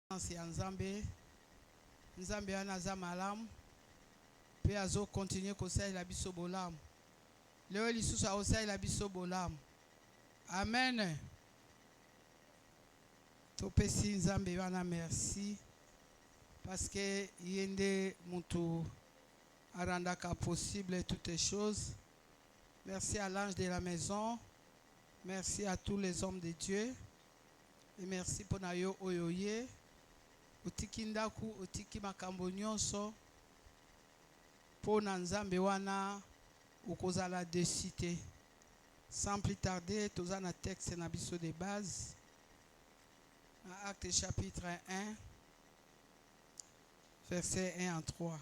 ya Nzambe. Nzambe wana aza malamu pe azo continuer kosalela biso bolamu. Leo lisusu akosalela biso bolamu. Amen. Topesi Nzambe wana merci parce que yende mutu arandaka possible toutes les choses. Merci à l'ange de la maison. Merci à tous les hommes de Dieu. Et merci pour nayo oyoye. Otiki ndaku, otiki makambo nyonso. Po na Nzambe wana ukozala décité. Sans plus tarder, toza na texte na biso de base. Acte chapitre 1, verset 1 à 3.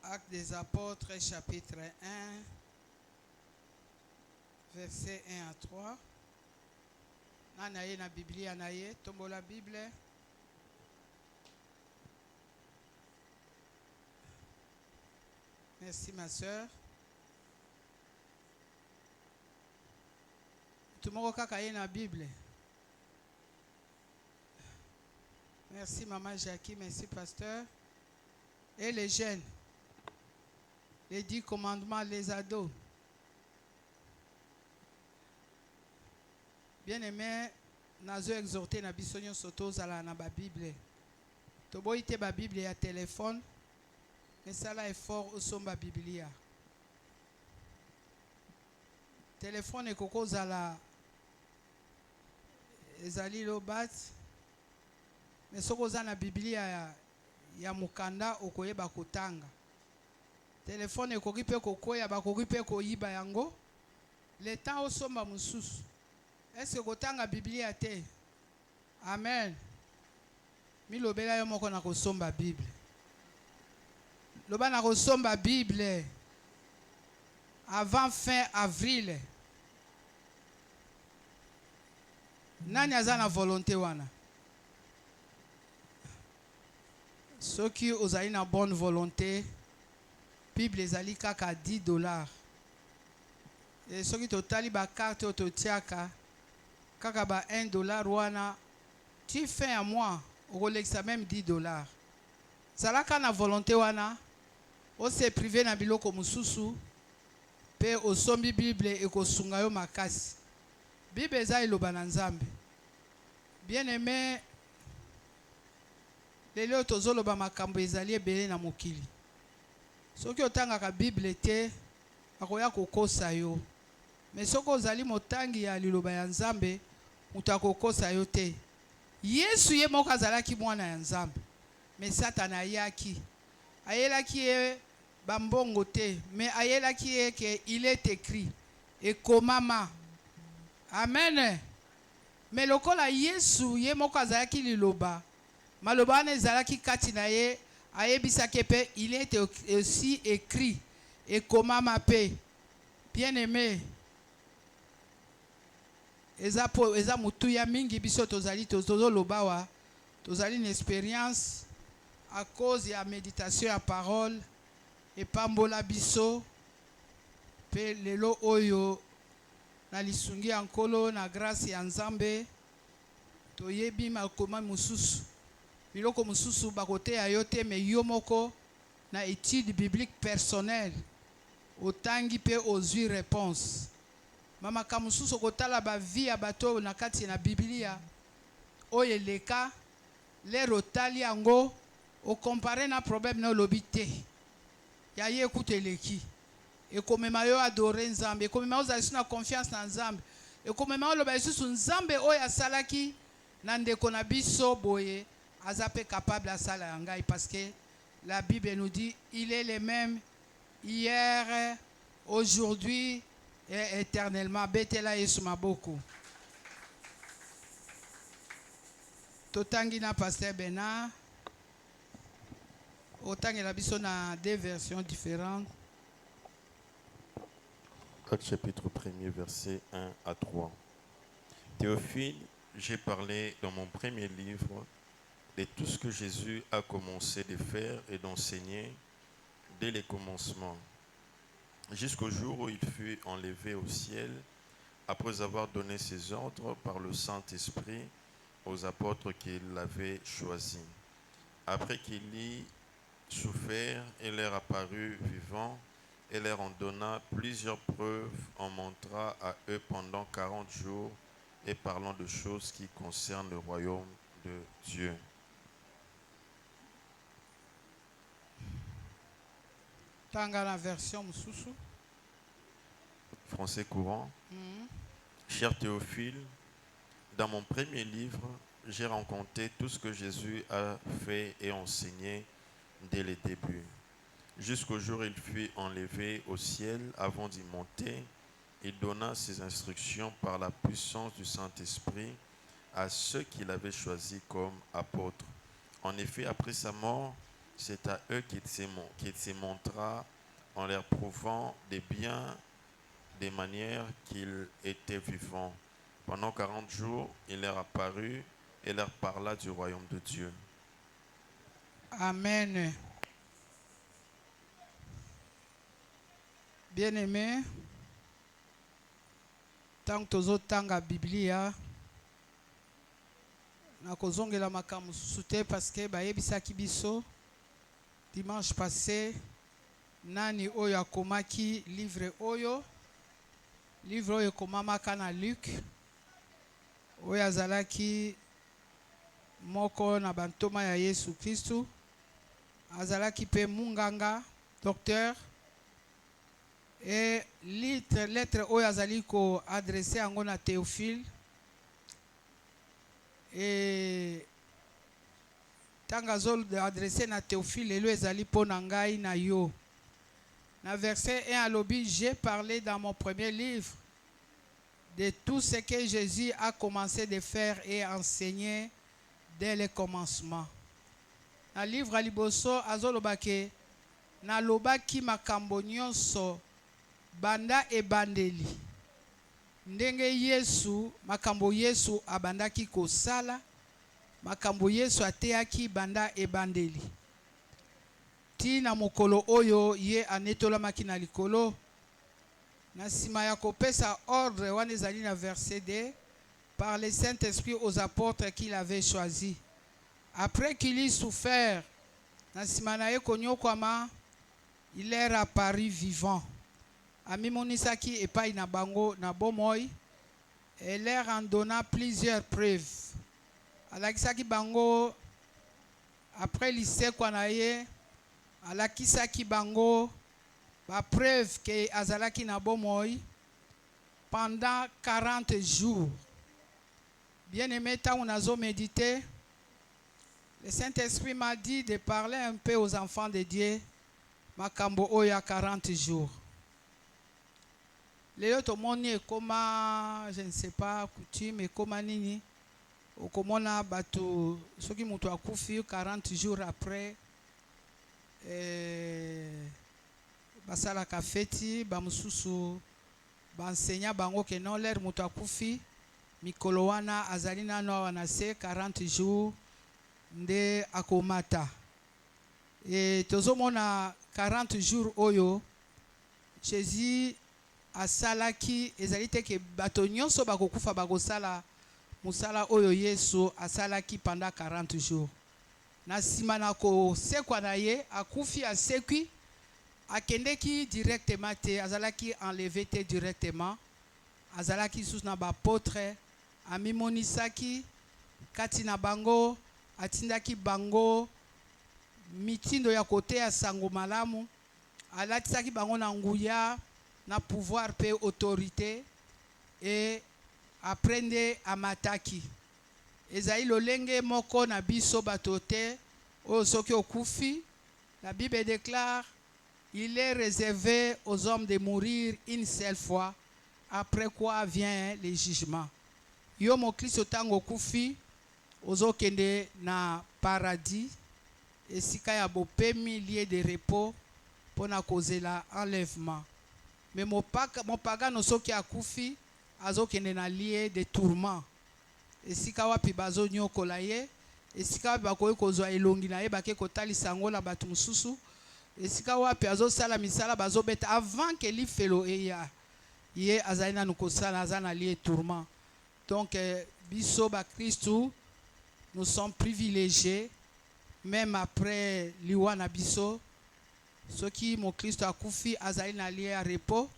Actes des apôtres, chapitre 1, verset 1 à 3. Nanaye na Biblia naye, tombo la Bible. Merci ma soeur. Tumoko kaka ye na Bible. Merci maman Jackie, merci pasteur. Et les jeunes. Les 10 commandements, les ados. Bien aimé, nazo exhorté na bisonyo soto zala na ba Bible. Tobo ite ba Bible ya téléphone. Mais ça là est fort au somba Biblia. Téléphone ekoko zala ezali lobat. Mais soko za na Biblia ya mukanda okoyeba kotanga. Téléphone ekoki pe kokoya bakoki pe koyiba yango. Le temps osomba mususu. Est-ce que kotanga Biblia te? Amen. Milobela yo moko na kosomba Bible. Loba na kosomba Bible avant fin avril. Nani aza na volonté wana? Soki ozali na bonne volonté, Bible ezali kaka $10. Et soki totali ba carte ototiaka kaka ba $1 wana, tu fais à moi, okolekisa même $10. Zalaka na volonté wana, ose privé na biloko mususu, pe osombi Bible ekosunga yo makasi. Bible eza eloba na Nzambe. Bien aimé, lelo tozoloba makambo ezali ebele na mokili. Soki otangaka Bible te, akoya kokosa yo. Mais soko ozali motangi ya liloba ya Nzambe, mutu akokosa yo te. Yesu ye moko azalaki mwana ya Nzambe. Mais Satan ayaki. Ayelaki ye bambongo te, mais ayelaki ye que il est écrit ekomama. Amen. Mais lokola Yesu ye moko azalaki liloba, maloba wana ezalaki kati na ye, ayebisaki pe il est aussi écrit ekomama pe. Bien aimé, eza mutu ya mingi biso tozali tozoloba wa, tozali une expérience à cause ya méditation ya parole epambola biso pe lelo oyo na lisungi ya nkolo na grâce ya Nzambe toyebi makoma mususu biloko mususu bakoteya yo te, mais yo moko na étude biblique personnelle otangi pe ozwi réponse. Mama kamususu kotala ba vie ya bato na kati na Biblia oyo eleka lero tali yango o comparer na problème na lobi te. Ya ye kuteleki. Ekomema yo adorer Nzambe, ekomema ozali na confiance na Nzambe. Ekomema loba lisusu Nzambe oyo asalaki na ndeko na biso boye azape capable asala yangai, parce que la Bible nous dit il est le même hier, aujourd'hui et éternellement. Betela Yesu maboko. Totangi na pasteur Bena. Autant que la biso na deux versions différentes. Actes chapitre 1er, versets 1 à 3. Théophile, j'ai parlé dans mon premier livre de tout ce que Jésus a commencé de faire et d'enseigner dès les commencements, jusqu'au jour où il fut enlevé au ciel, après avoir donné ses ordres par le Saint-Esprit aux apôtres qu'il avait choisis. Après qu'il y souffert, il leur apparut vivant et leur en donna plusieurs preuves, en montra à eux pendant 40 jours et parlant de choses qui concernent le royaume de Dieu. Tanga la version mususu. Français courant. Cher Théophile, dans mon premier livre, j'ai rencontré tout ce que Jésus a fait et enseigné dès le début, jusqu'au jour où il fut enlevé au ciel. Avant d'y monter, il donna ses instructions par la puissance du Saint-Esprit à ceux qu'il avait choisis comme apôtres. En effet, après sa mort, c'est à eux qu'il se montra en leur prouvant des biens, des manières qu'il était vivant. Pendant 40 jours, il leur apparut et leur parla du royaume de Dieu. Amen. Bien-aimé, tant que tozo tanga Biblia, nakozongela makambo susu te parce que bayebisaki biso dimanche passé nani oyo akomaki livre oyo ekomamaka na Luc oyo azalaki moko na bantoma ya Yesu Kristu, azalaki pe munganga docteur, et lettre oyo azali ko adressé yango na Théophile, et tanga azol adressé na Théophile lelo ezali po na ngai na yo. Na verset 1 à l'obi, j'ai parlé dans mon premier livre de tout ce que Jésus a commencé de faire et enseigner dès le commencement. Na livre à liboso azolobake na lobaki makambo nyonso banda ebandeli ndenge Yesu, makambo Yesu abandaki kosala, makambo Yesu ateyaki banda ebandeli ti na mokolo oyo ye anetolamaki na likolo. Na nsima ya kopesa ordre wana ezali na verset 2, par le Saint-Esprit aux apôtres qu'il avait choisis. Après qu'il eut souffert, na nsima na ye konyokwama, il leur apparut vivant. Amimonisaki epai na bango na bomoi, et leur en donna plusieurs preuves. Alakisaki bango après lisekwa na ye, alakisaki bango ba preuve que azalaki na bomoi pendant 40 jours. Bien-aimé, tant on a médité, le Saint-Esprit m'a dit de parler un peu aux enfants de Dieu, makambo oya 40 jours. Léo tomoni ekoma, je ne sais pas, coutume ekoma nini, okomona bato soki mutu akufi 40 jours après, basalaka feti, bamususu bansenya bango ke non l'air mutu akufi mikolo wana azali nano awa na se 40 jours nde akomata. Et tozomona 40 jours oyo Jésus asalaki ezali te ke bato nyonso bakokufa bakosala musala oyo Yesu asalaki pendant 40 jours. Na nsima na kosekwa na ye akufi asekwi, akendeki directement te, azalaki enlevé te directement, azalaki sous na bapôtre, amimonisaki kati na bango, atindaki bango mitindo ya kote ya sango malamu, alatisaki bango na nguya na pouvoir pe autorité, et aprende amataki. Ezali lolenge moko na biso bato te oyo soki okufi, la Bible déclare il est réservé aux hommes de mourir une seule fois, après quoi vient le jugement. Yo mo Kristo tango okufi ozokende na paradis, esika ya bopemi lieu de repos pona kozela enlèvement. Mais mon pagano soki akufi azokende na lieu de tourment. Esika wapi bazo nyokola ye, esika wapi bakoki kozwa elongi na ye bake kotalisa yango na bato mosusu, esika wapi azosala misala bazobeta avant que lifelo eya ye azali nanu kosala aza na lieu de tourment. Donc biso ba Christou, nous sommes privilégiés même après liwa na biso soki mo Christ akufi azali na lieu à repos.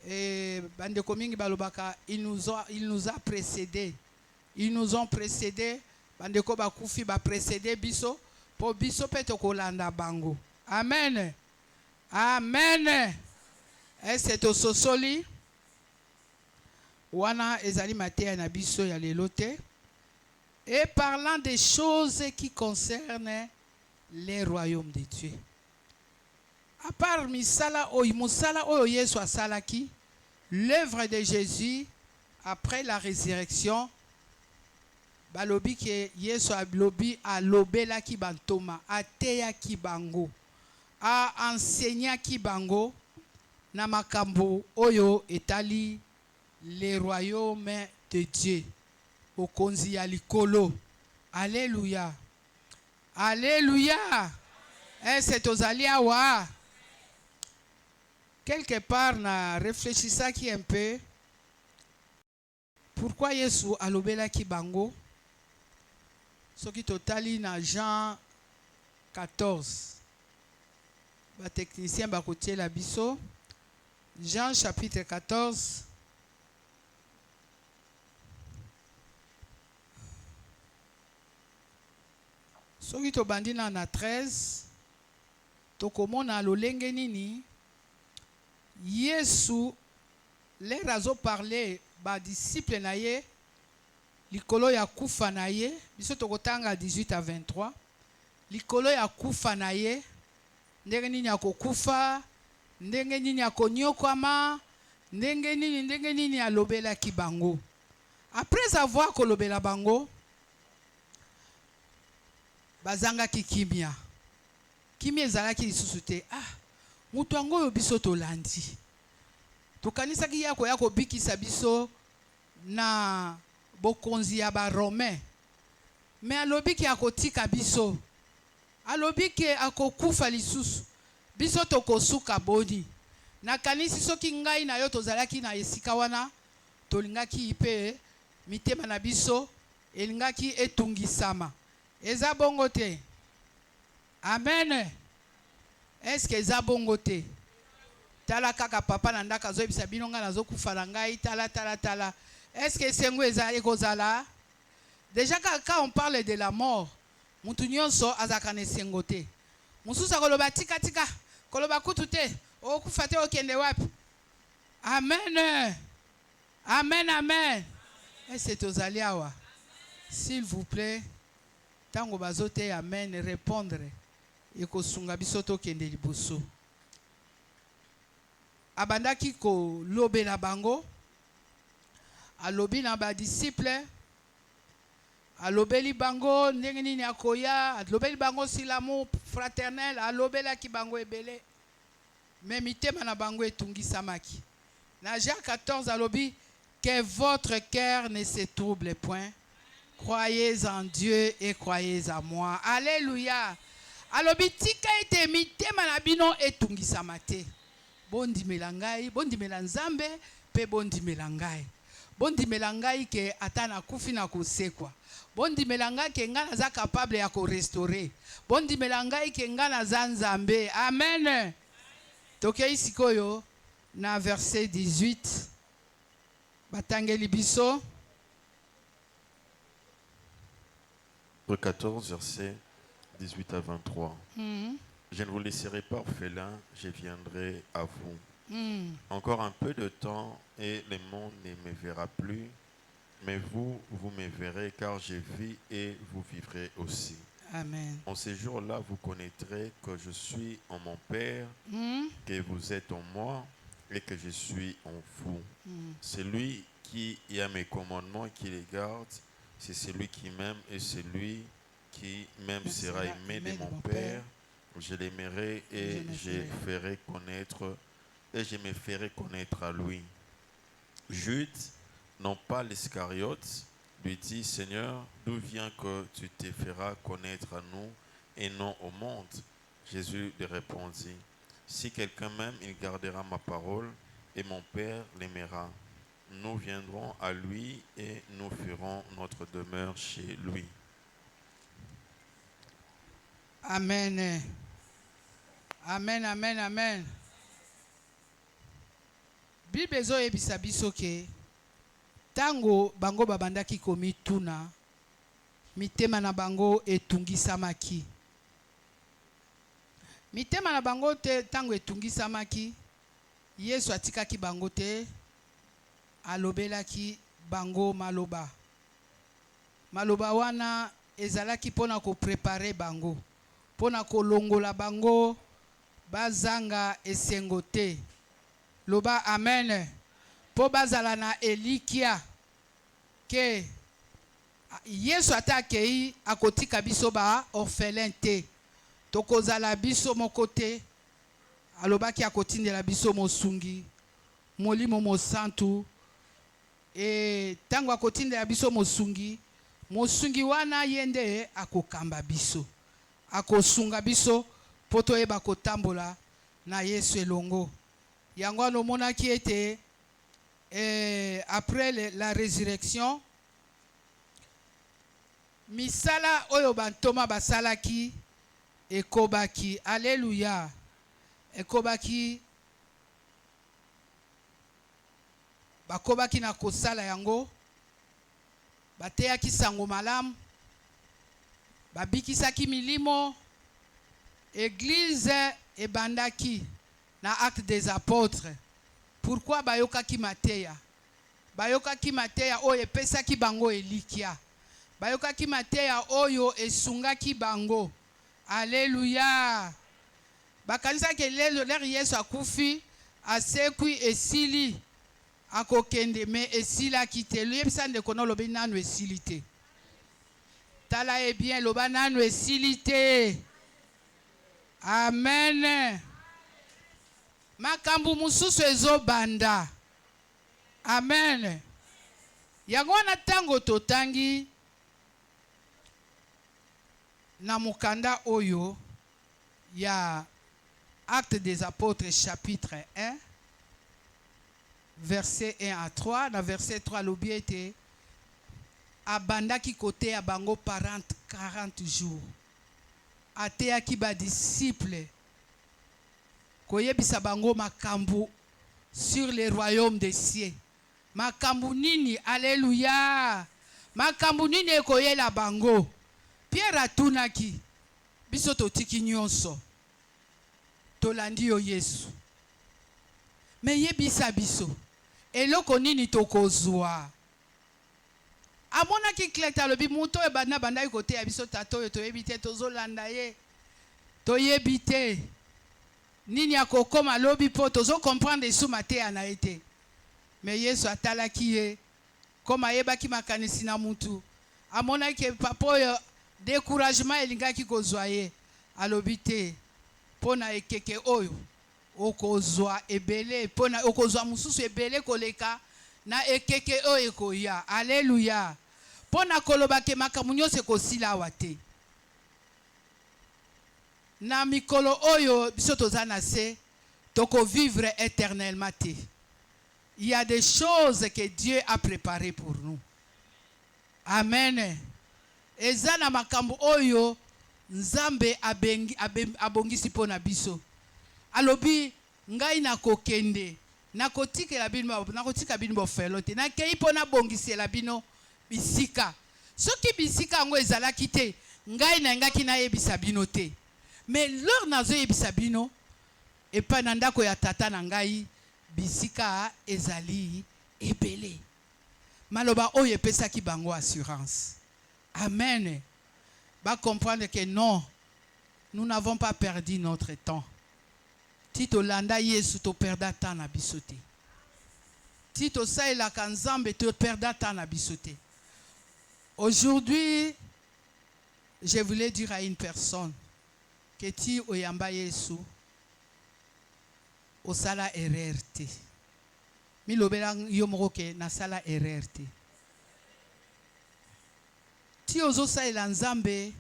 Et bandeko mingi balobaka il nous a précédés. Ils nous ont précédés. Bandeko bakufi ba précédé biso po biso pe to kolanda bango. Amen. Amen. Et c'est au sosoli wana ezali mateya na biso ya lelo te. Et parlant des choses qui concernent les royaumes de Dieu. À part misala oyo Yesu asalaki, l'œuvre de Jésus après la résurrection, balobi ke Yesu alobelaki bantoma, ateyaki bango, a enseignaki bango na makambo oyo etali les royaumes de Dieu. Okonzi ya likolo. Alléluia. Alléluia. Et c'est aux aliawa. Quelque part, na réfléchissaki un peu. Pourquoi Yesu alobela ki bango? Ce qui totali na Jean 14. Ba technicien ba kotie la biso. Jean chapitre 14. Soki tobandi na 13, tokomona lolenge nini Yesu les razo parler ba disciple na ye likolo ya kufa na ye, biso tokotanga 18 à 23, likolo ya kufa na ye, ndenge nini akokufa, ndenge nini akonyokwama, ndenge nini alobelaki bango. Après avoir kolobela bango, bazangaki kimia. Kimia ezalaki lisusu te. Ah, mutu yango oyo biso tolandi. Tokanisaki yako ya kobikisa biso na bokonzi ya ba Romain. Mais alobiki akotika biso. Alobiki akokufa lisusu. Biso tokosuka boni. Na kanisi soki ngai na yo tozalaki na esika wana, tolingaki ipe mitema na biso elingaki etungisama. Eza bongo te. Amen. Est-ce que eza bongo te? Tala kaka papa na ndaka zo ebisa bino nga nazo kufa na ngai tala. Est-ce que sengo eza ekozala? Déjà quand on parle de la mort, mutu nyonso azaka na sengo te. Mususa koloba tika koloba kutu te. O kufa te okende wapi? Amen. Amen. Et c'est aux aliawa. S'il vous plaît, tango bazote amen répondre. Eko sunga bisoto kende liboso. Abandaki ko lobe na bango. Alobi na ba disciple. Alobeli bango ndenge nini akoya, alobeli bango si l'amour fraternel, alobela ki bango ebele. Mais mitema na bango etungisamaki. Na Jean 14 alobi que votre cœur ne se trouble point. Croyez en Dieu et croyez en moi. Alléluia. Alobi tika ete mitema na bino etungisama te. Bondimela ngai, bondimela Nzambe, pe bondimela ngai. Bondimela ngai ke ata na kufi na kosekwa. Bondimela ngai ke nga naza capable ya ko restaurer. Bondimela ngai ke nga naza Nzambe. Amen. Tokei sikoyo na verset 18. Batangeli biso. 14, verset 18 à 23. Je ne vous laisserai pas orphelins, je viendrai à vous. Encore un peu de temps et le monde ne me verra plus, mais vous me verrez car je vis et vous vivrez aussi. Amen. En ces jours-là, vous connaîtrez que je suis en mon Père, que vous êtes en moi et que je suis en vous. Celui qui a mes commandements et qui les garde, c'est celui qui m'aime et celui qui m'aime sera aimé de mon Père. Je l'aimerai et je ferai connaître et je me ferai connaître à lui. Jude, non pas l'Iscariote, lui dit, Seigneur, d'où vient que tu te feras connaître à nous et non au monde? Jésus lui répondit, si quelqu'un m'aime, il gardera ma parole et mon Père l'aimera. Nous viendrons à lui et nous ferons notre demeure chez lui. Amen. Amen, amen, amen. Bible ezoyebisa biso ke tango bango babandaki komituna mitema na bango etungisamaki. Mitema na bango te tango etungisamaki, Yesu atikaki bango te, alobelaki bango maloba. Maloba wana ezalaki pona ko prepare bango, pona kolongola bango bazanga esengo te. Loba amen. Po bazala na elikia ke Yesu atakei akotika biso ba orphelin te. Tokozala biso moko te. Alobaki akotindela biso mosungi, molimo mosantu. E tango akotindela biso mosungi, mosungi wana yende akokamba biso, akosunga biso poto eba kotambola na Yesu elongo. Yango wana omonaki ete après la résurrection, misala oyo bantoma basalaki ekobaki. Alléluia. Ekobaki, bakobaki na kosala yango, bateyaki sango malamu, babikisaki milimo, église ebandaki na acte des apôtres. Pourquoi bayokaki mateya? Bayokaki mateya oyo epesaki bango elikia. Bayokaki mateya oyo esungaki bango. Alléluia. Bakanisaki lelo Yesu akufi, asekwi esili, akokende me esila kite. Luyebisa ndeko no lobi nanu esili te. Tala e bien loba nanu esili te. Amen. Makambu mususu ezobanda. Amen. Yango wana tango totangi na mukanda oyo ya Actes des Apôtres chapitre 1 verset 1 à 3. Dans verset 3 l'obiete abandaki kote ya bango 40 jours. Ateyaki ba disciple koyebisa bango makambu sur le royaume des cieux. Makambu nini? Alléluia. Makambu nini ekoyela bango? Pierre atunaki, biso totiki nyonso, tolandi yo Yesu, me yebisa biso eloko nini tokozwa? Amonaki kleta lobi muto ebanda bandai kote ya biso tato yo toyebi te, tozolanda ye toyebi te nini akokoma lobi po tozo comprendre esu mateya na ete. Me Yesu atalaki ye koma yebaki makanisi na mutu, amonaki papa oyo découragement elingaki kozwa ye, alobi te pona ekeke oyo okozwa ebele, pona okozwa mususu ebele koleka na ekeke oyo ekoya. Alléluia. Pona koloba ke makambu nyonso ekosila awa te. Na mikolo oyo biso toza na se toko vivre éternellement te. Il y a des choses que Dieu a préparées pour nous. Amen. Eza na makambu oyo Nzambe abongisi pona biso. Alobi ngai na kokende, na kotikela bino, na kotika bino bofelote, na kei pona bongisela bino bisika. Soki bisika ngo ezalaki te, ngai na ngaki na yebisa bino te. Mais lor nazo yebisa bino, epa na ndako ya tata na ngai, bisika ezali ebele. Maloba oyo epesaki bango assurance. Amen. Va comprendre que non, nous n'avons pas perdu notre temps. Tito landa Yesu to perda temps na bisote. Tito saïla kanzambe to perda temps na bisote. Aujourd'hui, je voulais dire à une personne que ti oyamba Yesu, osala erreur te. Milobela yo moko ke nasala erreur te. Ti ozosalela Nzambe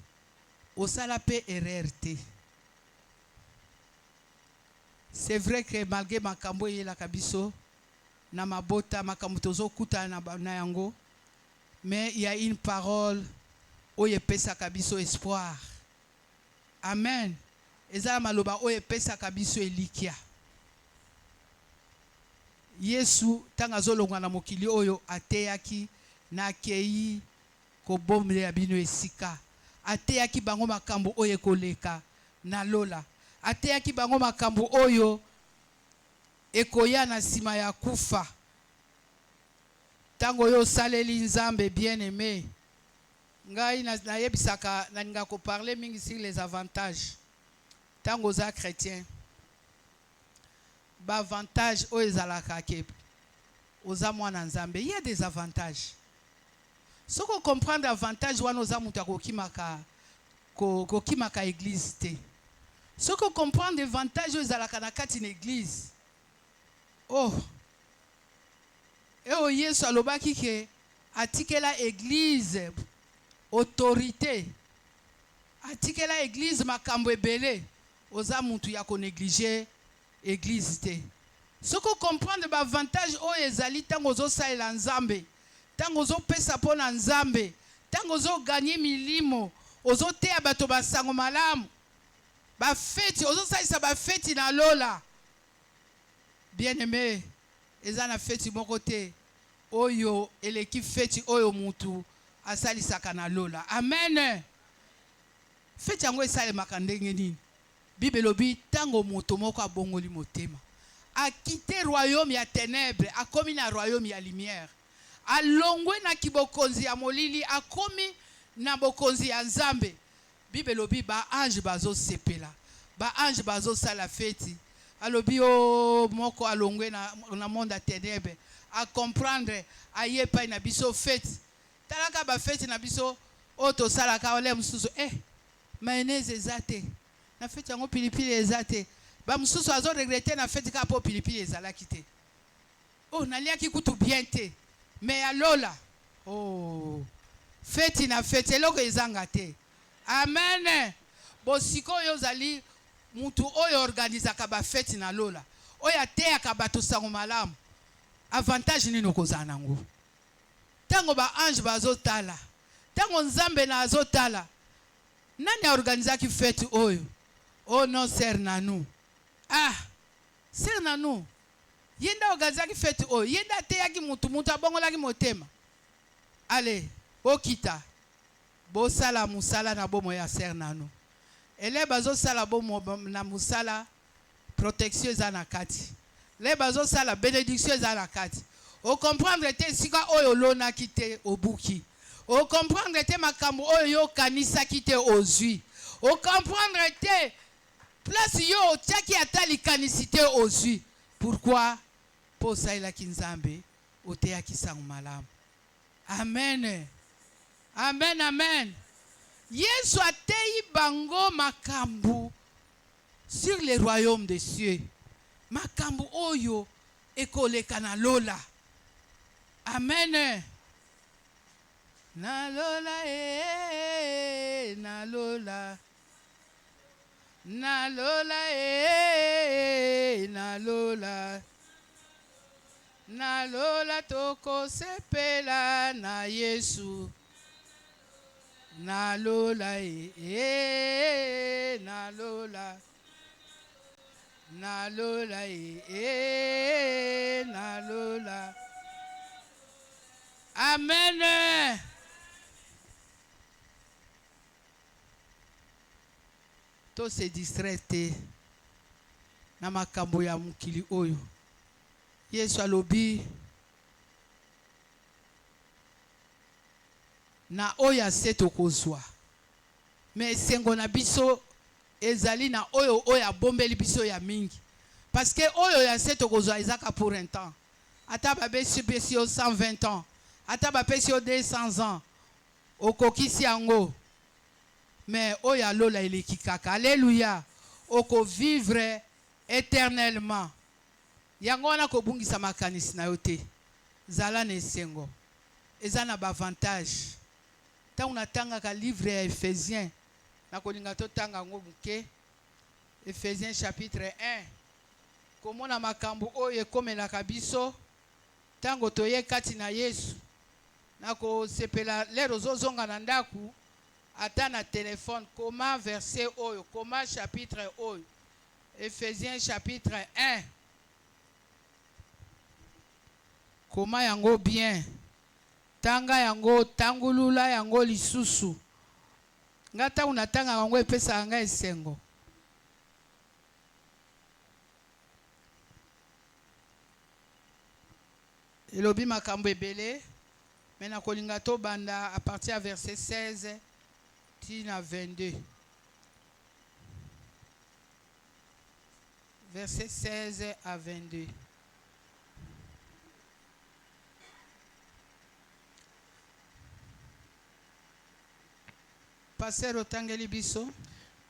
osala pe erreur te. C'est vrai que malgré makambo eyelaka biso na mabota makambo tozokuta na yango, mais il y a une parole oyo epesaka biso espoir. Amen. Ezala maloba oyo epesaka biso elikia. Yesu tanga zolongwa na mokili oyo ateyaki na akei kobomela bino esika. Ateyaki bango makambo oyo ekoleka na lola. Ateyaki bango makambo oyo ekoya na sima ya kufa. Tango yo saleli Nzambe bien-aimé. Ngai na yebisaka na ninga ko parler mingi sur les avantages. Tango za chrétien. Ba avantage oyo ezalaka ke oza mwana Nzambe. Il y a des avantages. Si on comprend davantage wana oza mutu akokimaka kokimaka église te. Si on comprend davantage oyo ezalaka na kati na église. Oh. Et Yesu alobaki ke atikela église autorité. Atikela église makambo ebele. Oza mutu ya ko négliger église te. Si on comprend davantage oyo ezali tango ozosalela Nzambe. Tango ozo pesa pona Nzambe, tango ozo gagner milimo, ozo teya bato basango malamu, ba feti, ozo salisa ba feti na lola. Bien-aimé, eza na feti moko te, oyo eleki feti oyo mutu asalisaka na lola. Amen. Feti yango esalemaka ndenge nini? Bible elobi tango moto moko abongoli motema, a quitté royaume ya ténèbres, a komi na royaume ya lumière. Alongwe na kibokonzi ya molili akomi na bokonzi ya Nzambe. Bible lobi ba ange bazo sepela. Ba ange bazo sala feti. Alobi o moko alongwe na monde ya ténèbres. A comprendre ayepa na biso feti. Talaka ba feti na biso oto sala ka ole mususu mayonnaise ezate. Na feti yango pilipili ezate. Ba mususu azo regretter na feti ka po pilipili ezalaki te. Oh naliaki kutu bien te. Mais alola, oh, feti na feti, eloko ezanga te. Amen. Bosiko yo zali, mutu oyo organizaka ba feti na lola. Oyo ateyaka bato sango malamu. Avantage nini okozala nango. Tango ba ange bazotala. Tango Nzambe na azotala. Nani organizaki feti oyo? Oh non, ser nanou. Ah, ser nanou. Yenda ogazaki feti oyo, yenda teyaki mutu abongolaki motema. Allez, okita. Bo sala musala na bomo ya ser nanu. Ele bazo sala bomo na musala protection eza na kati. Le bazo sala bénédiction eza na kati. O comprendre te sika oyo lona kite obuki. O comprendre te makambo oyo yo kanisa kite ozui. O comprendre te place yo tiaki atali kanisite ozui. Pourquoi? Pour ça il a kinzambe oteya kisango malamu. Amen. Amen, amen. Yesu ateyi bango makambu sur le royaume des cieux. Makambu oyo ekoleka na lola. Amen. Na lola na lola. Na lola na lola. Na lola toko sepela na Yesu. Na lola na lola. Na lola na lola. Amen. To se distraite na makambo ya mukili oyo. Yesu alobi na oya seto kozwa. Mais sengo na biso ezali na oyo oya bombeli biso ya mingi. Parce que oyo ya seto kozwa ezaka pour un temps. Ata babe supesi 120 ans. Ata bapesi 200 ans. Okokisi yango. Mais oya lola eleki kaka. Alléluia. Oko vivre éternellement. yango wana kobungisa makanisi na yo te. Zala na esengo eza na bavantage. Ntango natangaka livre ya Ephésiens nakolinga totanga yango buke. Ephésiens chapitre 1 komona makambo oyo ekomelaka biso ntango toye kati na Yesu. Nakosepela lero ozozonga na ndaku ata na telefone koma verset oyo, koma chapitre oyo, Ephésiens chapitre 1. Koma yango bien, tanga yango, tangulula yango lisusu. Ngata unatanga yango epesa nga esengo. Elobi makambo ebele, mena kolinga to banda à partir à verset 16 tina 22. Verset 16 à 22. Passer au Tangeli Bisso.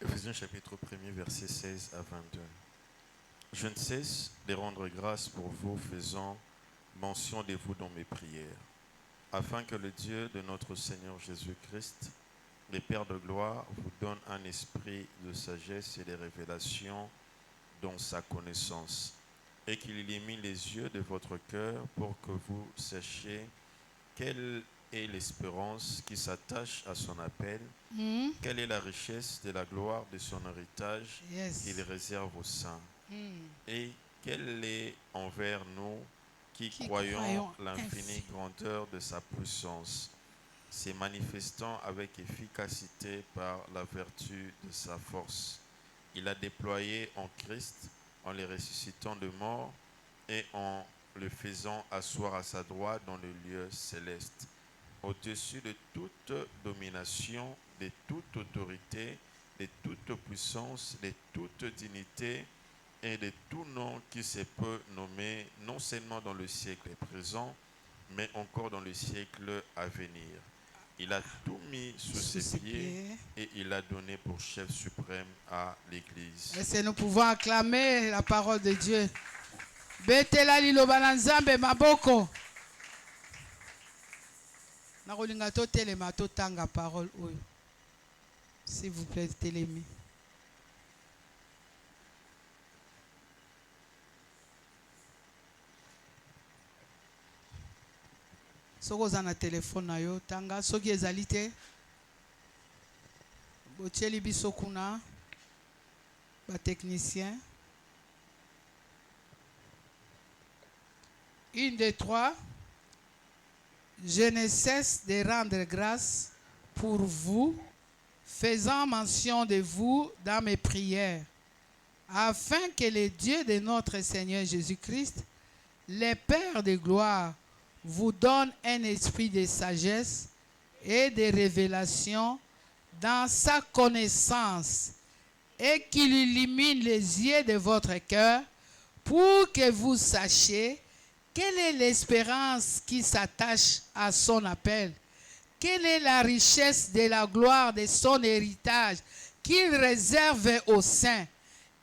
Ephésiens chapitre 1er, verset 16 à 22. Je ne cesse de rendre grâce pour vous, faisant mention de vous dans mes prières, afin que le Dieu de notre Seigneur Jésus-Christ, le Père de gloire, vous donne un esprit de sagesse et de révélation dans sa connaissance, et qu'il illumine les yeux de votre cœur pour que vous sachiez quelle est l'espérance qui s'attache à son appel, quelle est la richesse de la gloire de son héritage qu'il réserve aux saints, et quelle est envers nous qui croyons l'infinie grandeur de sa puissance, se manifestant avec efficacité par la vertu de sa force. Il a déployé en Christ, en le ressuscitant de mort et en le faisant asseoir à sa droite dans le lieu céleste, au-dessus de toute domination, de toute autorité, de toute puissance, de toute dignité et de tout nom qui se peut nommer, non seulement dans le siècle présent, mais encore dans le siècle à venir. Il a tout mis sous ses pieds et il a donné pour chef suprême à l'Église. Et nous pouvons acclamer la parole de Dieu. Betela liloba na Nzambe maboko. Na kolinga to telema to tanga parole oyo. S'il vous plaît, télémi. Soko za na telefone na yo tanga soki ezali te botieli biso kuna ba technicien. 1, 2, 3. Je ne cesse de rendre grâce pour vous, faisant mention de vous dans mes prières, afin que le Dieu de notre Seigneur Jésus-Christ, le Père de gloire, vous donne un esprit de sagesse et de révélation dans sa connaissance, et qu'il illumine les yeux de votre cœur pour que vous sachiez quelle est l'espérance qui s'attache à son appel, quelle est la richesse de la gloire de son héritage qu'il réserve aux saints,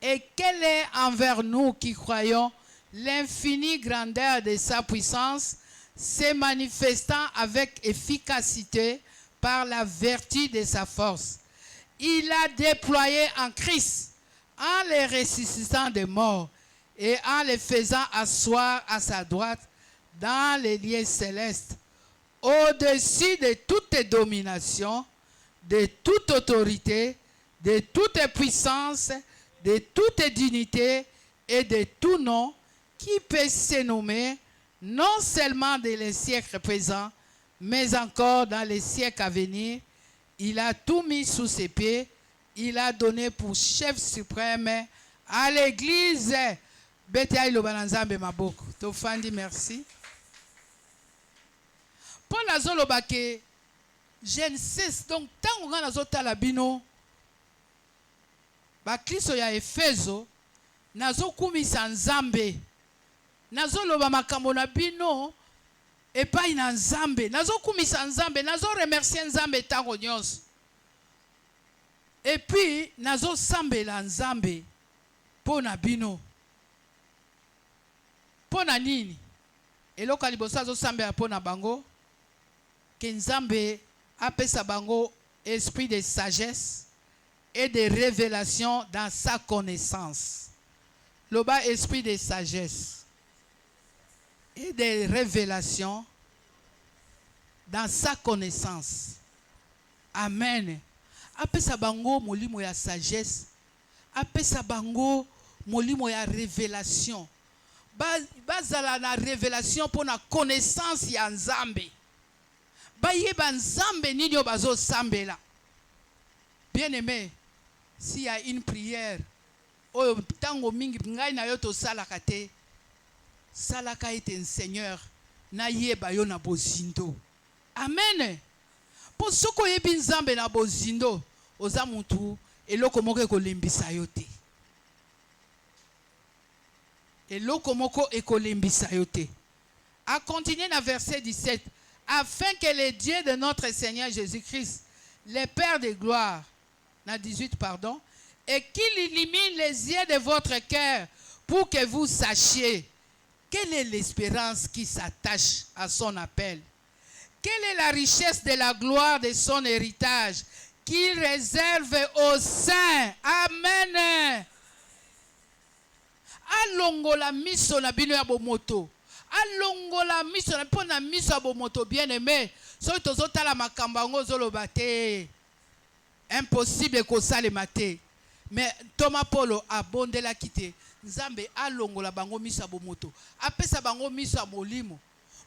et quelle est envers nous qui croyons l'infinie grandeur de sa puissance, se manifestant avec efficacité par la vertu de sa force. Il a déployé en Christ, en le ressuscitant des morts et en le faisant asseoir à sa droite dans les lieux célestes, au-dessus de toute domination, de toute autorité, de toute puissance, de toute dignité et de tout nom qui peut se nommer non seulement dans les siècles présents, mais encore dans les siècles à venir. Il a tout mis sous ses pieds. Il a donné pour chef suprême à l'Église. Betaï lo bananzambe maboko. Tofandi merci. Paul azolobake je ne cesse donc tant on a zotala bino ba Kristo ya Efeso nazokumisa Nzambe. Nazoloba makambo na bino epai na Nzambe, nazokumisa Nzambe, nazoremercier Nzambe tango nyonso. Et puis nazosambela Nzambe po na bino. Pona nini? Eloko liboso azosambela pona bango ke Nzambe apesa bango esprit de sagesse et de révélation dans sa connaissance. Le bas esprit de sagesse et de révélation dans sa connaissance. Amen. Apesa bango molimo ya sagesse, apesa bango molimo ya révélation. Bazala na révélation pour la connaissance ya Nzambe. Bayeba Nzambe nini yo bazo sambela. Bien aimé, s'il y a une prière, oyo tango mingi ngai na yo to salaka te, salaka ete Seigneur na yeba yo na bozindo. Amen. Po soko yebi Nzambe na bozindo, oza mutu eloko moko ekolembisa yo te. Eloko moko ekolembisa yo te. A continuer na verset 17, afin que le Dieu de notre Seigneur Jésus-Christ, le Père de gloire, na 18 pardon, et qu'il illumine les yeux de votre cœur pour que vous sachiez quelle est l'espérance qui s'attache à son appel. Quelle est la richesse de la gloire de son héritage qu'il réserve aux saints. Amen. Alongola miso na bino ya bomoto. Alongola miso na pona miso ya bomoto bien aimé. So tozotala makambo ngo zoloba te. Impossible ko salema te. Mais Thomas Paulo abondela kite. Nzambe alongola bango miso ya bomoto. Apesa bango miso ya molimo.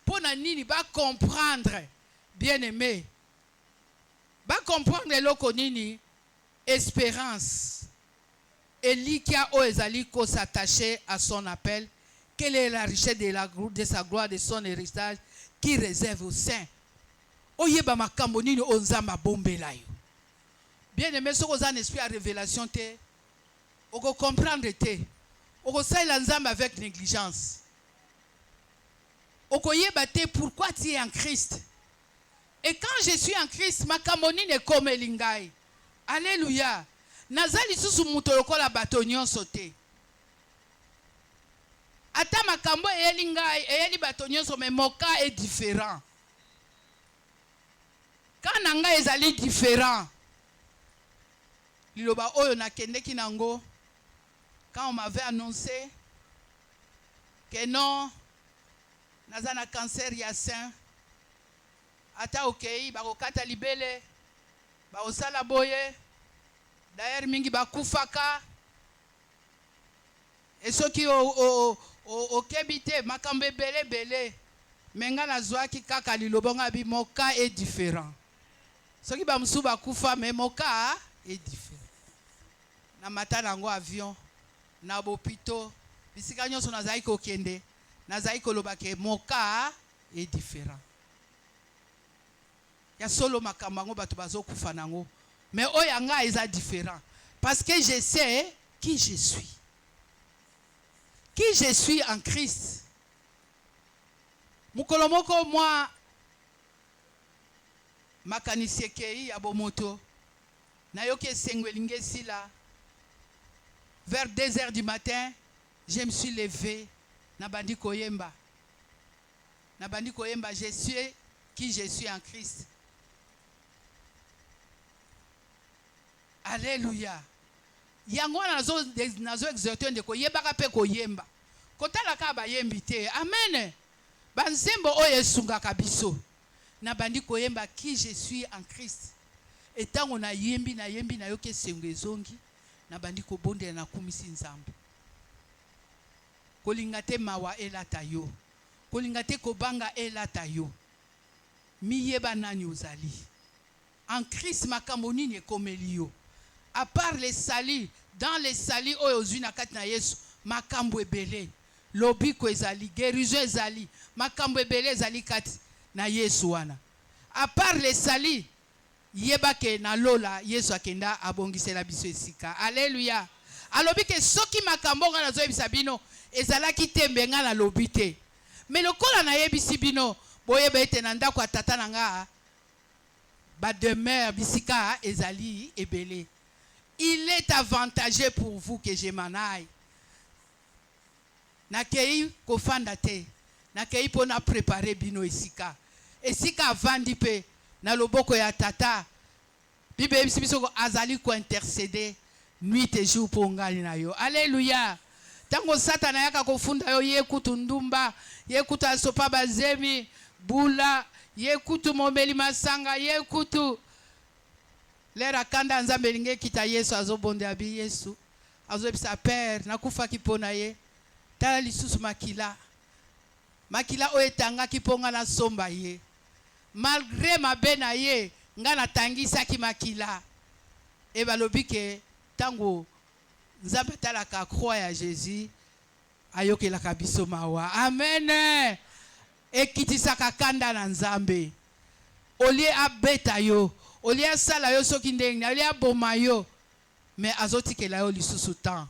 Pona nini ba comprendre bien aimé. Ba comprendre loko nini espérance. Elikia Oezali ko s'attacher à son appel. Quelle est la richesse de sa gloire, de son héritage qui réserve aux saints. Oyeba makambo nini onzamba bombela yo. Bien aimé, ce qu'on a un esprit à révélation te. Oko comprendre te. Oko saïla nzamba avec négligence. Oko yeba te pourquoi tu es en Christ. Et quand je suis en Christ, makambo nini comme elingai. Alléluia. Nazali susu muto lokola bato nyonso te. Ata makambo elingai eyeli bato nyonso mais mon cas est différent. Quand nanga ezali différent. Liloba oyo nakendeki nango. Quand on m'avait annoncé que non nazana cancer ya sein. Ata okei bakokata libele bakosala boye. D'ailleurs mingi bakufaka. Et ceux qui au kebite makambe bele bele menga na zwaki kaka lilobonga bi mon cas est différent. Ceux qui ba musu bakufa mais mon cas est différent. Na mata nango avion na bopito bisika nyonso nazai ko kende nazai ko lobake mon cas est différent. Ya solo makambango bato bazokufa nango. Mais oyanga est différent. Parce que je sais qui je suis. Qui je suis en Christ. Mukolomoko moi makanisie kei ya bomoto. Nayoke sengwelinge sila. Vers 2 heures du matin, je me suis levé. Nabandi koyemba. Nabandi koyemba, je suis qui je suis en Christ. Alléluia. Yango nazo exhorter ndeko yebaka pe koyemba. Kotala ka ba yembi te. Amen. Banzembo oyo esungaka biso. Na bandi koyemba qui je suis en Christ. Et tant on a yembi na yoke sengezongi na bandi ko bondela na kumisi Nzambe. Kolinga te mawa elata yo. Kolinga te kobanga elata yo. Miyeba nani ozali. En Christ makambo nini ekomeli yo. À part les salis, dans les salis, oyozuna katina Yesu, makambo ebele, lobiko ezali, guérison ezali, makambo ebele ezali kati na Yesu wana. À part les salis, yebake na lola Yesu akenda abongisela biso esika. Alléluia. Alobike soki makambo ngana zo ebisa bino, ezalaki tembe ngana lobite. Mais lokola na yebisi bino, boyeba ete na ndako ya tata nanga, ba demeure bisika ezali ebele. Il est avantageux pour vous que je m'en aille. nakei kofanda te. Nakei pona préparer bino esika. Esika avandi pe na loboko ya tata. Bible biso azali ko intercéder nuit et jour pour ngali na yo. Alléluia. Tango Satana yaka kofunda yo yekutu ndumba, yekutu asopa bazemi, bula, yekutu momeli masanga, yekutu lera kanda nzambe linge kita Yesu azobonde abi Yesu. Azobisa père nakufa kipona ye. Tala lisusu makila. Makila oetanga kiponga na somba ye. Malgré mabe na ye, nga natangisa ki makila. E balobi ke tango nzambe talaka croix ya Jésus ayokelaka biso mawa. Amen. Ekitisaka kanda na nzambe. Olie abeta yo, olie asala yo soki ndenge, olie aboma yo, mais azotikela yo lisusu temps.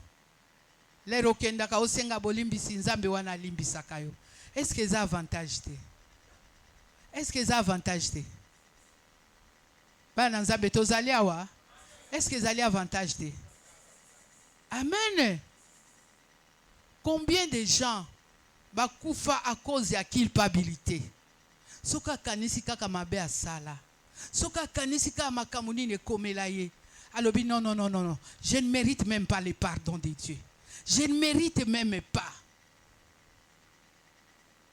Lero kendaka osenga bolimbisi nzambe wana limbisaka yo. Est-ce que ça avantage te? Est-ce que ça avantage te? Bana nzambe tozali awa. Est-ce que ça avantage te? Amen. Combien de gens bakufa à cause de la culpabilité? Soka kanisi kaka mabe asala. Soka kanisi kaka makamuni ne komela ye. Alobi non, non, non, non, non. Je ne mérite même pas le pardon de Dieu. Je ne mérite même pas.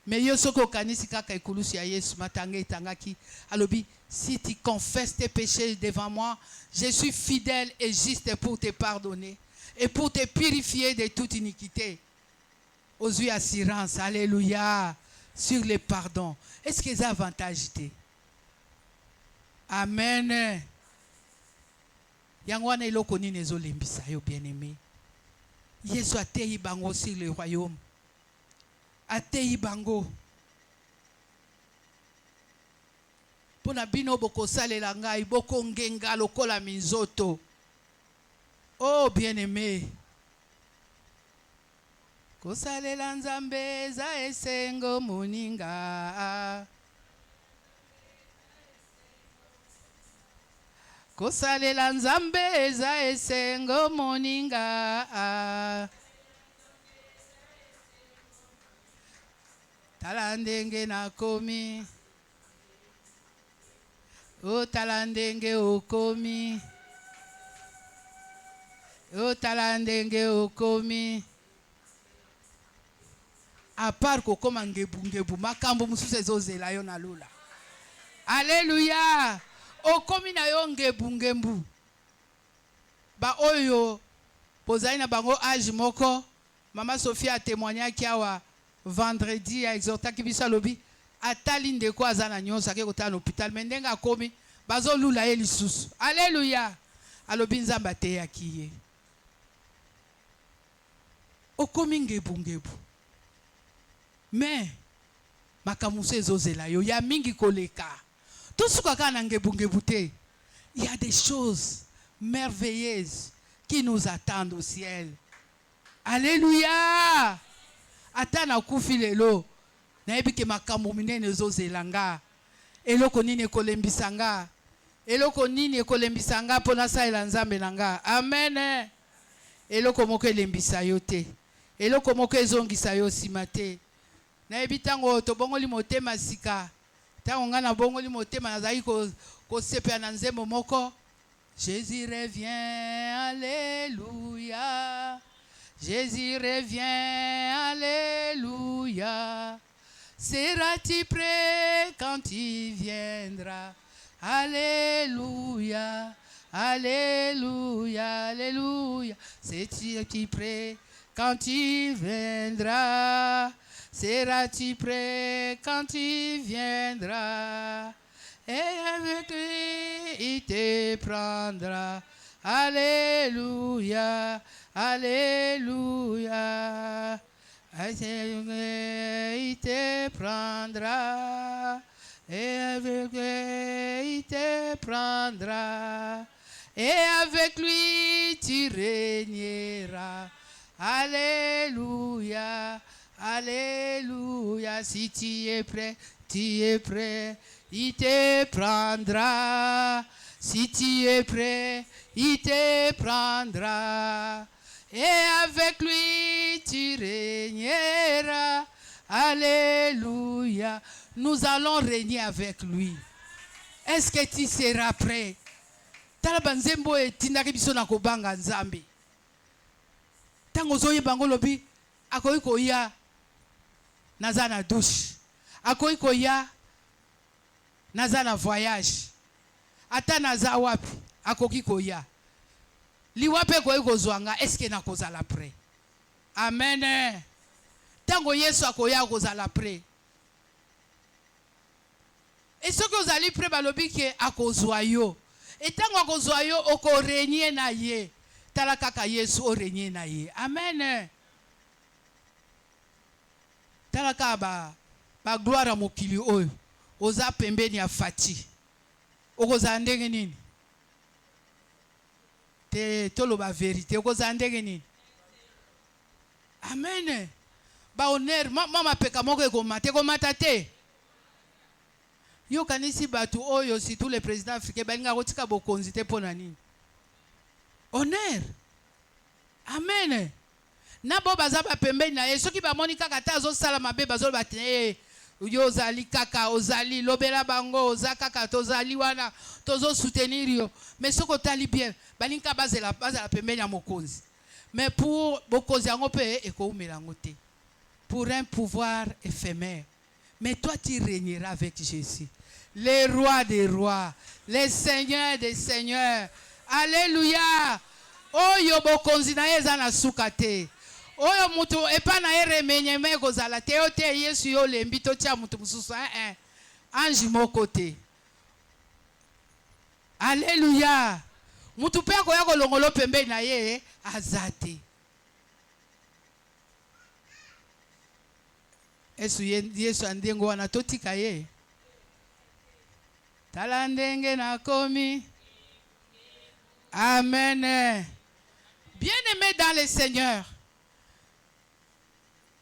Mais yo soko kanisi kaka ikulusi ya Yesu matanga itangaki. Alobi, si tu confesses tes péchés devant moi, je suis fidèle et juste pour te pardonner et pour te purifier de toute iniquité. Aux yeux assurance, alléluia, sur le pardon. Est-ce que ça avantage? Amen. Yangwana iloko ni nezo lembisa yo bien-aimé. Yesu atei bango sur le royaume. Atei bango. Pona bino boko salela ngai boko ngenga lokola minzoto. Oh bien-aimé. Kosalela nzambe za esengo moninga. Kosalela nzambe za esengo moninga. Talandenge nakomi. O talandenge okomi. O talandenge okomi. À part kokoma ngebu makambo mususu ezozela yo na lula. Alléluia. Okomi na yo ngebu. Ba oyo pozali na bango âge moko. Mama Sophia a témoigné kiawa vendredi a exhortaki biso alobi atali ndeko aza na nyonso ake kotala na hôpital mais ndenge akomi bazolula ye lisusu. Alléluia. Alobi nzambe ateyaki ye. Okomi ngebu. Mais makamuso ezozela yo ya mingi koleka. Tout ce qu'on a ngebu te. Il y a des choses merveilleuses qui nous attendent au ciel. Alléluia. Atana kufi lelo. Na ebike makambo minene ezozelanga. Eloko nini ekolembisanga. Eloko nini ekolembisanga pona saela nzambe nanga. Amen. Eloko moko elembisa yo te. Eloko moko ezongisa yo sima te. Na ebitango tobongoli motema sika. Tango ngana bongoli motema nazali ko sepea na nzembo moko. Jésus revient, alléluia. Jésus revient, alléluia. Seras-tu prêt quand il viendra? Alléluia, alléluia, alléluia. Seras-tu prêt quand il viendra? Seras-tu prêt quand il viendra? Et avec lui, il te prendra. Alléluia, alléluia. Il te prendra. Et avec lui, il te prendra. Et avec lui, tu régneras. Alléluia. Alléluia, si tu es prêt, il te prendra. Si tu es prêt, il te prendra. et avec lui tu régneras. Alléluia. Nous allons régner avec lui. Est-ce que tu seras prêt? Tala banzembo etindaki biso na kobanga Nzambe. Tango zoye bango lobi akoyi koya naza na douche. Akoyi koya naza na voyage. Ata naza wapi akoki koya. Liwape koyi kozwanga eske na kozala prêt? Amen. Tango Yesu akoya kozala prêt. Et ce que vous allez prêt balobi ke akozwa yo. Et tango akozwa yo oko régner na ye. Tala kaka Yesu o régner na ye. Amen. Tala kaka ba gloire mokili oyo. Oza pembeni ya fati. Okoza ndenge nini? Te toloba vérité. Okoza ndenge nini? Amen. Ba honneur mama peka moko ekomate komata te. Yo kanisi batu oyo si tous les présidents africains balinga kotika bokonzi te pona nini? Honneur. Amen. Na bo baza ba pembeni na ye soki ba moni kaka ta zo sala mabe bazo ba te yo ozali kaka ozali lobela bango oza kaka tozali wana tozo soutenir yo mais soko tali bien balinga bazela pembeni ya mokonzi. Mais pour bokonzi yango pe ekoumela ngo te. Pour un pouvoir éphémère. Mais toi tu régneras avec Jésus. Les rois des rois, les seigneurs des seigneurs. Alléluia. Oyo bokonzi na eza na sukate. Oyo mutu epa na eremenye me kozala te ote Yesu yo lembi to tia mutu mususu anji moko te. Alléluia. Mutu pe ko yako longolo pembe na ye azate. Yesu andengo wana totika ye. Tala ndenge na komi. Amen. Bien-aimé dans le Seigneur,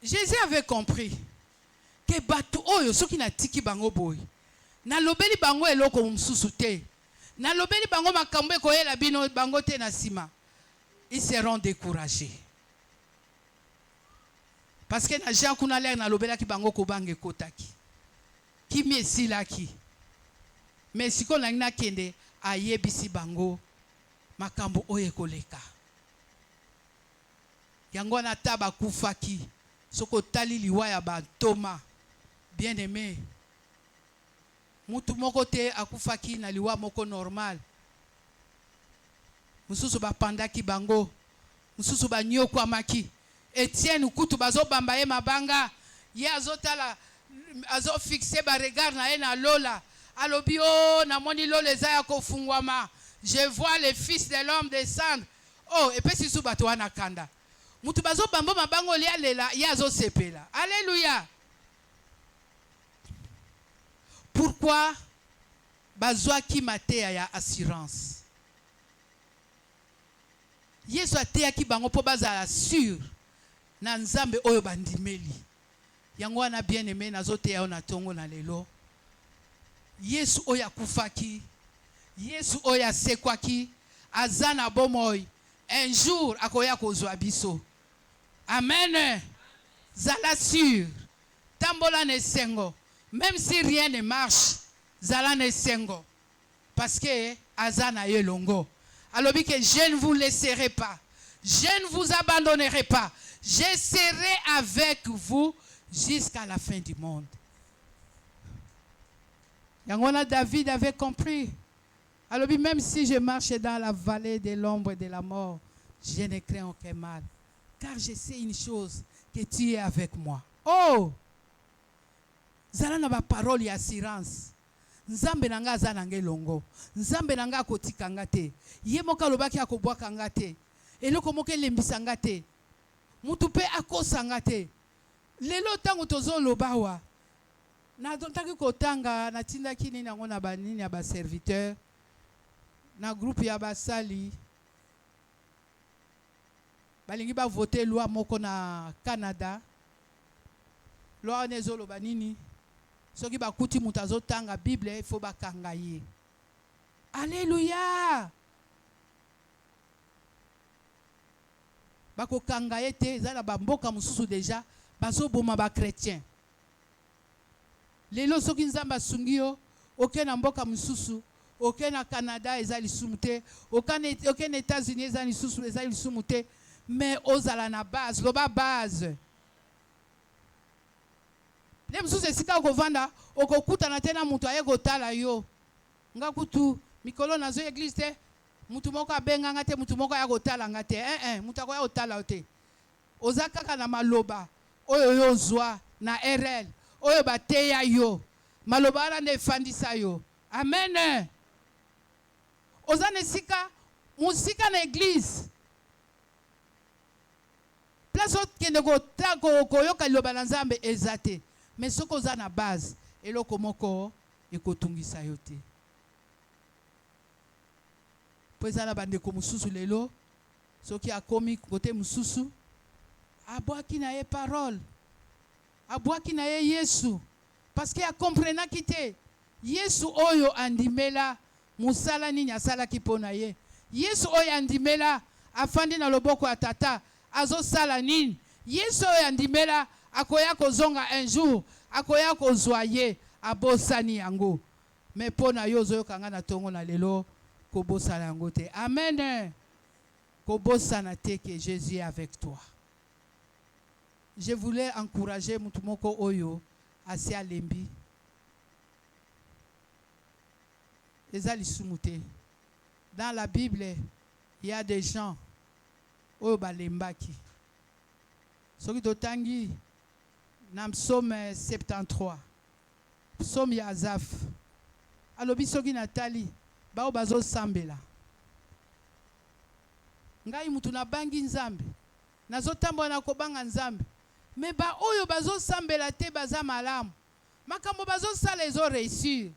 Jésus avait compris que batu oyo soki na tiki bango boy. Na lobeli bango eloko msusu te. Na lobeli bango makambo ekoyela bino bango te na sima. Ils seront découragés. Parce que na Jean kuna lere na lobela ki bango ko bange kotaki. Ki mesilaki. Mais siko na kende ayebisi bango makambo oye koleka. Yango na taba kufaki. Soko tali liwa ya bantoma. Bien aimé. Mutu moko te akufaki na liwa moko normal. Mususu ba pandaki bango. Mususu ba nyoko amaki. Etienne kutu bazo bamba ye mabanga. Ye azotala azo fixé ba regard na ye na lola. Alobi oh na moni lola eza ya kofungwama. Je vois le fils de l'homme descendre. Oh et puis si sou bato wana kanda. Mutu bazo bamba mabango lia lela ye azo sepela. Alléluia. Pourquoi bazwa ki matea ya assurance? Yesu atea ki bango po bazala sûr na Nzambe oyo bandimeli. Yango wana bien aimé nazote ya na tongo na lelo. Yesu oya kufaki. Yesu oya sekwaki. Azana bomoy. Un jour akoya kozwa biso. Amen. Zala sûr. Tambola ne sengo. Même si rien ne marche, zala ne sengo. Parce que azana yelongo. Alors que je ne vous laisserai pas. Je ne vous abandonnerai pas. Je serai avec vous jusqu'à la fin du monde. Yangona David avait compris. Alors même si je marche dans la vallée de l'ombre de la mort, je ne crains aucun mal. Car je sais une chose, que tu es avec moi. Oh! Zala na ba parole ya assurance. Nzambe nanga aza nange longo. Nzambe nanga akotika ngate. Ye moka lobaki akobwaka ngate. Eloko moke lembisa ngate. Mutu pe akosa ngate. Lelo tango tozo lobawa. Na dontaki kotanga na tinda kini nango na banini ya ba serviteur. Na groupe ya basali. Balingi ba voter loi moko na Canada. Loi nezo loba nini? Soki bakuti mutu azotanga Bible il faut bakanga ye. Alléluia. bako kanga ete za na bamboka mususu déjà bazo boma ba chrétien. Lelo soki nzamba asungi yo oke na mboka mususu, oke na Canada eza lisumu te, oke na États-Unis eza lisusu eza lisumu te, mais ozala na base, loba base. Le mususu esika okovanda okokutana te na mutu aye kotala yo. Nga kutu mikolo nazo église te, mutu moko abenga nga te, mutu moko ya kotala nga te. Mutu akoya kotala te. Oza kaka na maloba oyo yo zwa na RL. Oyo bateya yo. Maloba ala ne fandisa yo. Amen. Oza nesika musika na église. Place okende koyoka liloba na Nzambe ezate. Mais soko oza na base eloko moko ekotungisa yo te. Po ezala bandeko mususu lelo soki akomi kote mususu abwaki na ye parole, abwaki na ye Yesu, parce que akomprenaki te Yesu oyo andimela musala nini asalaki mpo na ye. Yesu oyo andimela afandi na loboko ya tata azosala nini. Yesu oyo andimela akoya kozonga un jour, akoya kozwa ye abosani yango. Mais mpo na yo ozoyoka nga na tongo na lelo kobosana yango te. Amen. Kobosana te que Jésus est avec toi. Je voulais encourager mutu moko oyo asi alembi. Eza lisumu te. Dans la Bible, il y a des gens oyo balembaki. Soki totangi na Psaume 73. Psaume ya Asaph. Alobi soki natali bao bazo sambela. Ngai mutu na bangi Nzambe. Nazotambola na kobanga Nzambe. Mais ba oyo bazo sambela te baza malamu. Makambo bazo sala ezo réussir.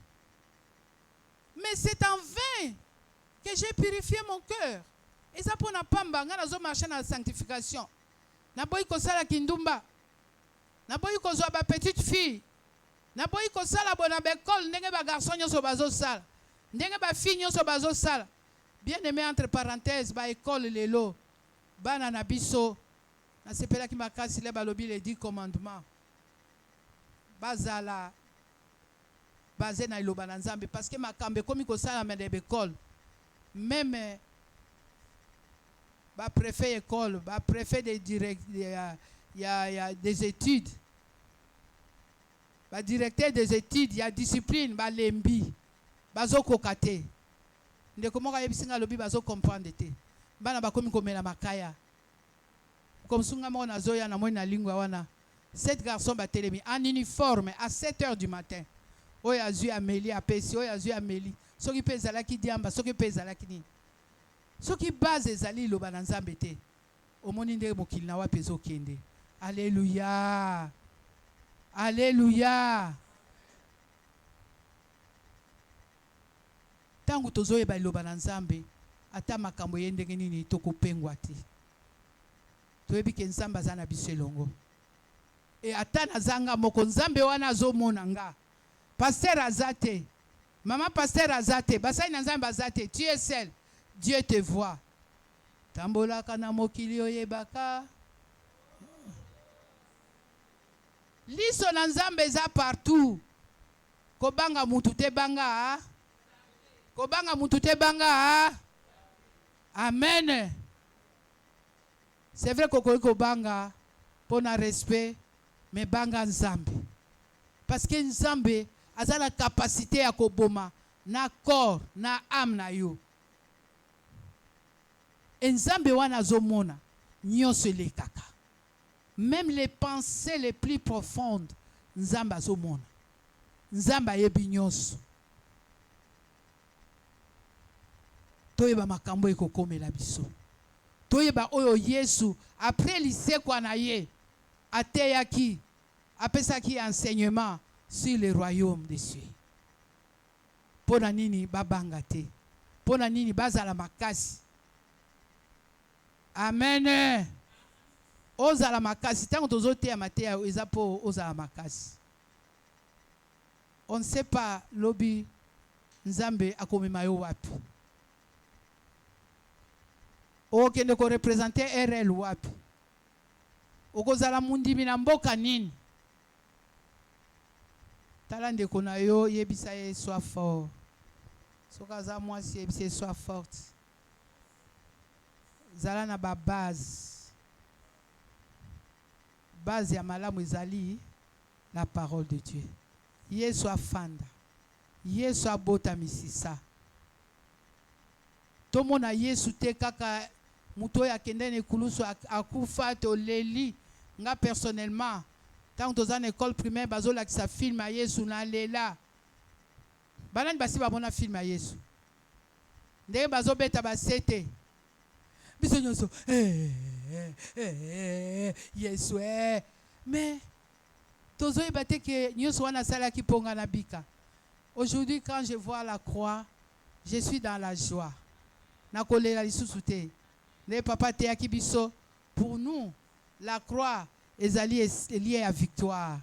Mais c'est en vain que j'ai purifié mon cœur. Et ça pour na pamba nga nazo marcher na sanctification. Na boyi ko sala kindumba. Na boyi ko zo ba petite fille. Na boyi ko sala bona bekol ndenge ba garçon nyoso bazo sala. Ndenge ba fille nyoso bazo sala. Bien aimé entre parenthèses ba école lelo. Bana na biso na sepela ki makasi le balobi les 10 commandements. Bazala basé na iloba na Nzambe parce que makambe komi ko sala na bekol. Même ba préfet école, ba préfet des y a des études. Ba directeur des études, il y a discipline, ba lembi. Bazo kokate. Ndeko moka yebisinga lobi bazo comprendre te. Bana bakomi komela makaya. Comme sunga mo na zoya na moi na lingua wana. 7 garçons batelemi en uniforme à 7h du matin. Oya azui Amélie apesi, oya azui Amélie. Soki pe ezalaki diamba, soki pe ezalaki nini. Soki base ezali loba na Nzambe te. Omoni ndenge mokili na wapi ezokende. Alléluia. Alléluia. Tangu tozoyeba loba na Nzambe, ata makambo ye ndenge nini tokopengwa te. Toyebi ke Nzambe aza na biso elongo. E ata nazanga moko Nzambe wana azomona nga. Pasteur azate. Maman pasteur azate. Basai na Nzambe azate. Tu es seul. Dieu te voit. Tambola kana mokili oyebaka. Liso na Nzambe za partout. Kobanga mutu te banga. Kobanga mutu te banga. Amen. C'est vrai que kobanga pona respect mais banga Nzambe. Parce que Nzambe a la capacité à koboma na corps na âme na yo. Nzambe wana zomona nyonso lekaka. Même les pensées les plus profondes Nzambe azomona. Nzambe ayebi nyonso. Toyeba makambo ekokomela biso. Toyeba oyo Yesu après lisekwa na ye ateyaki apesaki enseignement sur le royaume des cieux. Pona nini babanga te. Pona nini bazala makasi. Amen. Ozala makasi. Tango tozote ya mateya eza po ozala makasi. On ne sait pas lobi Nzambe akomema yo wapi. okende ko représenter RL wapi, okozala mundimi na mboka nini. Tala ndeko na yo yebisa ye sois fort. Soki aza mwasi yebisa ye sois forte. Zala na ba base. Base ya malamu ezali la parole de Dieu. Yesu afanda. Yesu abota misisa. Tomona Yesu te kaka muto ya kendene kulusu akufa to leli. Nga personnellement, tant que dans école primaire bazola ki sa film a Yesu na lela. Banani basi babona film a Yesu. Ndenge bazobeta basete. Biso nyonso Yesu mais tozo ebate ke nyonso wana sala ki ponga na bika. Aujourd'hui quand je vois la croix, je suis dans la joie. Na kolela lisusu te. Ne papa te akibiso pour nous la croix est liée à victoire.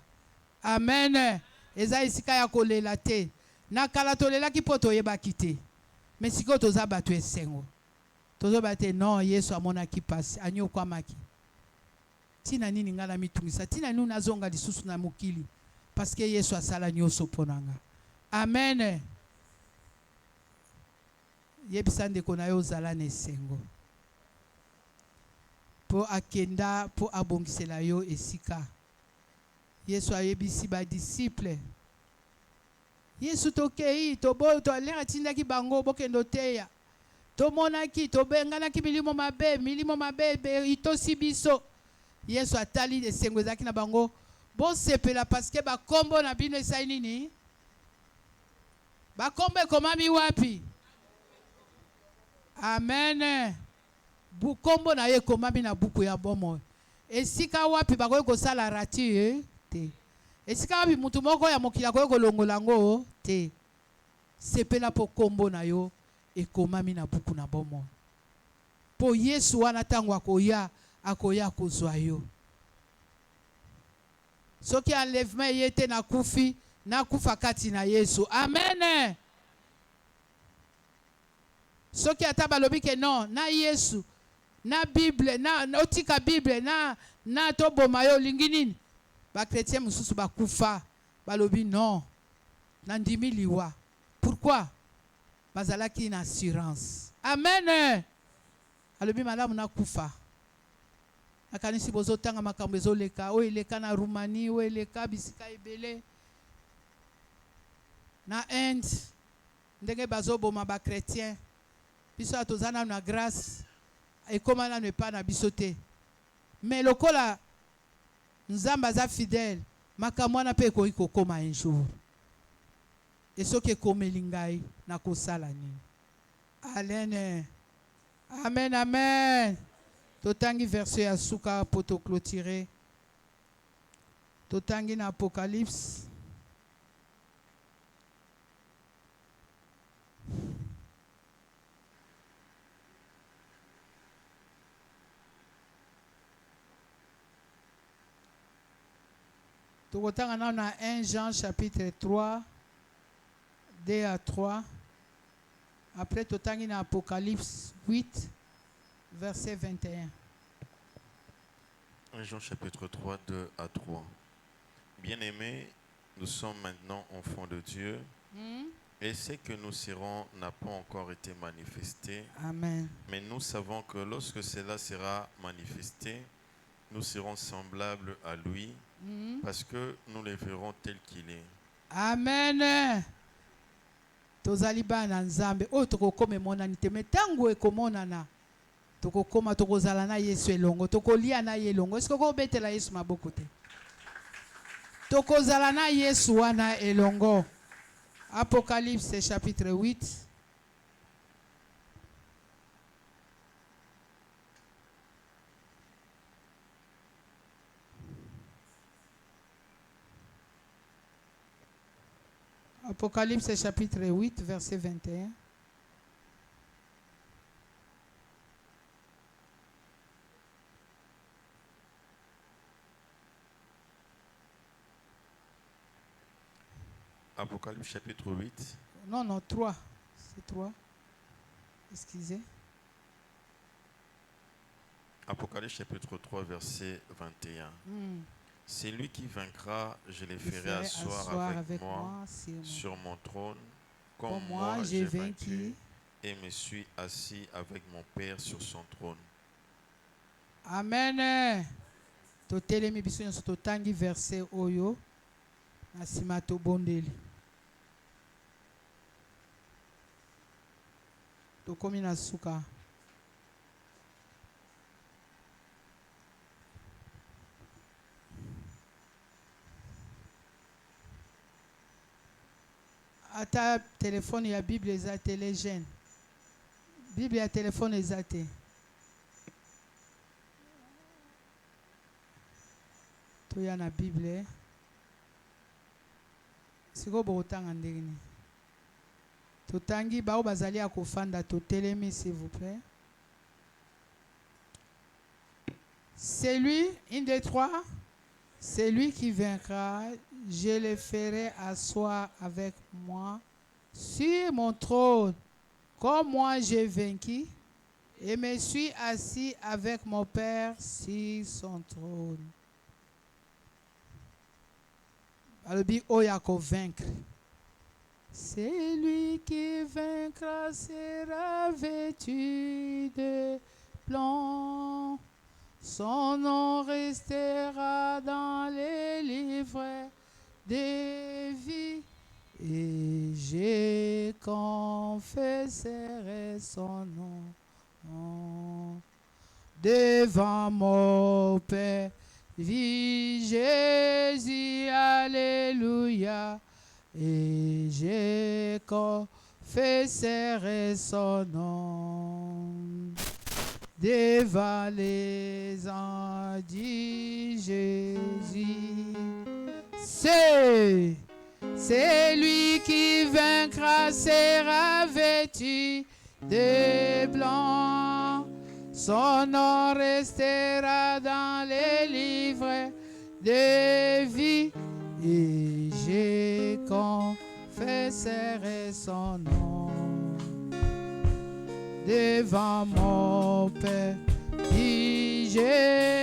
Amen. Eza isika ya kolela te. Na kala tolela ki poto yeba kite. Mais siko toza batu esengo. Tozo bate non Yesu amona ki passe anyo kwa maki. Tina nini ngala mitungisa. Tina nini nazonga lisusu na mukili. Parce que Yesu asala nyoso ponanga. Amen. Yebisa ndeko na yo zala na esengo. Po akenda po abongisela yo esika. Yesu ayebisi ba disciple. Yesu tokei tobo to alera tindaki bango bokendo teya. Tomonaki tobenganaki milimo mabe itosi biso. Yesu atali esengo ezaki na bango bo sepela parce que ba kombo na bino esai nini? Ba kombo ekomami wapi? Amen. Bukombo na ye komami na buku ya bomo. Esika wapi bakoki kosala rati te. Esika wapi mutu moko ya mokili akoki kolongola ngo te. Sepela po kombo na yo ekomami na buku na bomo. Po Yesu wana tango akoya kozwa yo. Soki enlèvement yete na kufi na kufa kati na Yesu. Amen. Soki ata balobi ke non na Yesu na Bible na otika Bible na to boma yo lingi nini ba chrétien mususu bakufa balobi non na ndimi liwa. Pourquoi? Bazalaki une assurance. Amen. Alobi malamu na kufa. Akanisi bozotanga makambo ezoleka o eleka na Roumanie o eleka bisika ebele na Inde ndenge bazoboma ba chrétien. Biso atozana na grâce ekomana ne pas na biso te. Mais lokola nzamba aza fidèle makambo wana pe ekoki kokoma un jour. Et soki ekomeli ngai na kosala nini? Amen. Amen, amen. Totangi verset ya suka po to clôturer. Totangi na Apocalypse. Tokotanga na 1 Jean chapitre 3, 2 à 3. Après, totangi na Apocalypse 8, verset 21. 1 Jean chapitre 3, 2 à 3. Bien-aimés, nous sommes maintenant enfants de Dieu. Et ce que nous serons n'a pas encore été manifesté. Amen. Mais nous savons que lorsque cela sera manifesté, nous serons semblables à lui, parce que nous le verrons tel qu'il est. Amen. Tozali bana nzambe o tokokoma monani te metango ekomonana tokokoma tokozala na Yesu elongo tokolia na ye elongo. Est-ce que kobetela Yesu maboko te? Tokozala na Yesu wana elongo. Apocalypse chapitre 8. Apocalypse chapitre 8, verset 21. Apocalypse chapitre 8. Non, 3. C'est 3. Excusez. Apocalypse chapitre 3, verset 21. Hmm. C'est lui qui vaincra, je les Je ferai ferai asseoir avec moi sur mon trône, comme Comme moi moi, j'ai j'ai vaincu vaincu. et me suis assis avec mon Père sur son trône. Amen. Totelemi biso nyonso totangi verset oyo na nsima tobondeli. Tokomi na suka. Ata telefone ya Bible eza te les jeunes. Bible ya telefone eza te. Toya na Bible. Siko bokotanga ndenge nini. Totangi bao bazali ya kofanda totelemi s'il vous plaît. C'est lui, une des trois, c'est lui qui vaincra, je le ferai asseoir avec moi sur mon trône, comme moi j'ai vaincu et me suis assis avec mon Père sur son trône. Alobi oya ko vaincre. C'est lui qui vaincra sera vêtu de blanc. Son nom restera dans les livres de vie et je confesserai son nom devant mon Père. Vie Jésus, alléluia, et je confesserai son nom devant les anges de Jésus. C'est lui qui vaincra sera vêtu de blanc. Son nom restera dans les livres de vie et je confesserai son nom devant mon Père, dit Jésus.